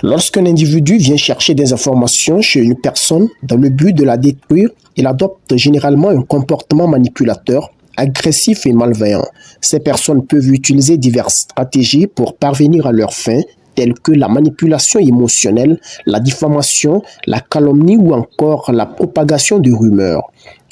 Lorsqu'un individu vient chercher des informations chez une personne dans le but de la détruire, il adopte généralement un comportement manipulateur, agressif et malveillant. Ces personnes peuvent utiliser diverses stratégies pour parvenir à leurs fins, telles que la manipulation émotionnelle, la diffamation, la calomnie ou encore la propagation de rumeurs.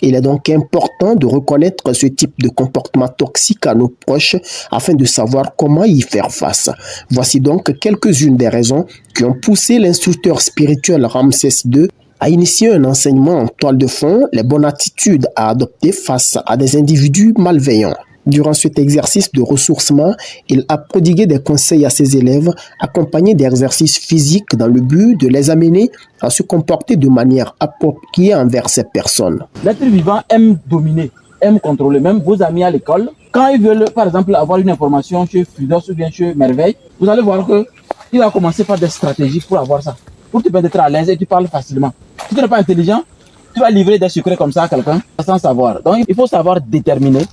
Il est donc important de reconnaître ce type de comportement toxique à nos proches afin de savoir comment y faire face. Voici donc quelques-unes des raisons qui ont poussé l'instructeur spirituel Ramsès II à initier un enseignement en toile de fond, les bonnes attitudes à adopter face à des individus malveillants. Durant cet exercice de ressourcement, il a prodigué des conseils à ses élèves, accompagnés d'exercices physiques dans le but de les amener à se comporter de manière appropriée envers ces personnes. L'être vivant aime dominer, aime contrôler. Même vos amis à l'école, quand ils veulent par exemple avoir une information chez Fudos ou bien chez Merveille, vous allez voir qu'il va commencer par des stratégies pour avoir ça, pour te permettre d'être à l'aise et tu parles facilement. Si tu n'es pas intelligent, tu vas livrer des secrets comme ça à quelqu'un sans savoir. Donc il faut savoir déterminer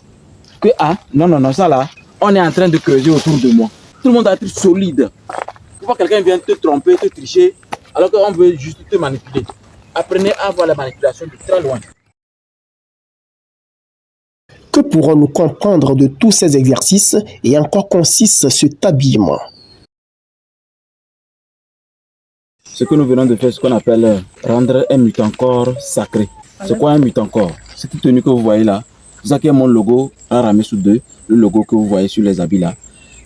que non, ça là, on est en train de creuser autour de moi. Tout le monde doit être solide. Pourquoi quelqu'un vient te tromper, te tricher, alors qu'on veut juste te manipuler? Apprenez à voir la manipulation de très loin. Que pourrons-nous comprendre de tous ces exercices et en quoi consiste cet habillement? Ce que nous venons de faire, ce qu'on appelle rendre un mutant-corps sacré. C'est quoi un mutant-corps? Cette tenue que vous voyez là, c'est ça qui est mon logo, un ramé sous deux, le logo que vous voyez sur les habits là.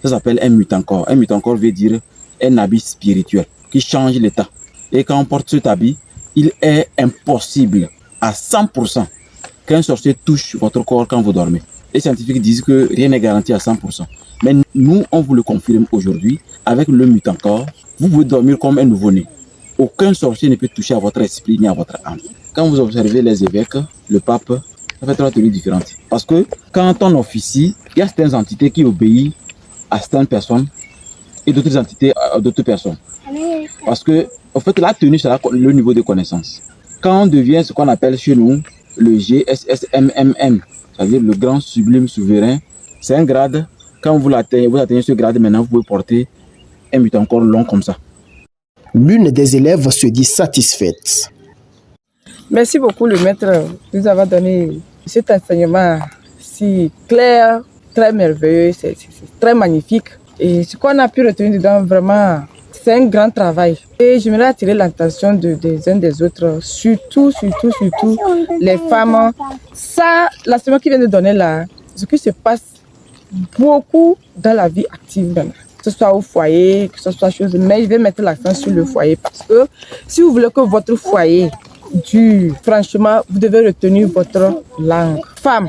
Ça s'appelle un mutant-corps. Un mutant-corps veut dire un habit spirituel qui change l'état. Et quand on porte cet habit, il est impossible à 100% qu'un sorcier touche votre corps quand vous dormez. Les scientifiques disent que rien n'est garanti à 100%. Mais nous, on vous le confirme aujourd'hui, avec le mutant-corps, vous pouvez dormir comme un nouveau-né. Aucun sorcier ne peut toucher à votre esprit ni à votre âme. Quand vous observez les évêques, le pape, ça fait trois tenues différentes. Parce que quand on officie, il y a certaines entités qui obéissent à certaines personnes et d'autres entités à d'autres personnes. Parce que, en fait, la tenue, c'est le niveau de connaissance. Quand on devient ce qu'on appelle chez nous le GSSMMM, c'est-à-dire le grand sublime souverain, c'est un grade. Quand vous atteignez ce grade, maintenant, vous pouvez porter un mutant-corps long comme ça. L'une des élèves se dit satisfaite. Merci beaucoup le maître de nous avoir donné cet enseignement si clair, très merveilleux, c'est très magnifique. Et ce qu'on a pu retenir dedans, vraiment, c'est un grand travail. Et j'aimerais attirer l'attention des uns des autres, surtout les femmes. Ça, l'enseignement qu'il vient de donner là, ce qui se passe beaucoup dans la vie active, que ce soit au foyer, que ce soit chose, mais je vais mettre l'accent sur le foyer parce que si vous voulez que votre foyer dure, franchement, vous devez retenir votre langue. Femme,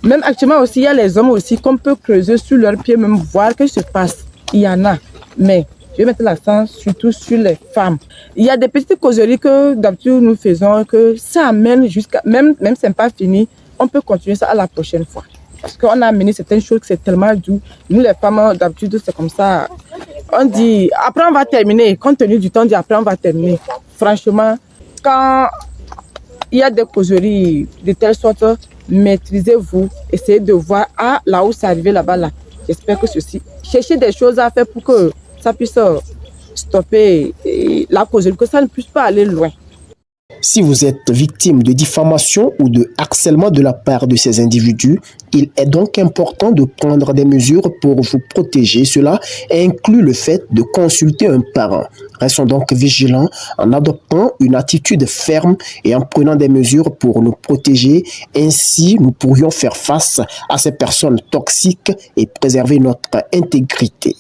même actuellement aussi, il y a les hommes aussi qu'on peut creuser sur leurs pieds, même voir ce qui se passe. Il y en a, mais je vais mettre l'accent surtout sur les femmes. Il y a des petites causeries que d'habitude nous faisons, que ça amène jusqu'à, même si ce n'est pas fini, on peut continuer ça à la prochaine fois. Parce qu'on a amené certaines choses que c'est tellement doux. Nous, les femmes, d'habitude, c'est comme ça. On dit, après on va terminer. Compte tenu du temps, on dit, après on va terminer. Franchement, quand il y a des causeries de telle sorte, maîtrisez-vous. Essayez de voir, là où c'est arrivé là-bas, là. J'espère que ceci. Cherchez des choses à faire pour que ça puisse stopper la causerie, que ça ne puisse pas aller loin. Si vous êtes victime de diffamation ou de harcèlement de la part de ces individus, il est donc important de prendre des mesures pour vous protéger. Cela inclut le fait de consulter un parent. Restons donc vigilants en adoptant une attitude ferme et en prenant des mesures pour nous protéger. Ainsi, nous pourrions faire face à ces personnes toxiques et préserver notre intégrité.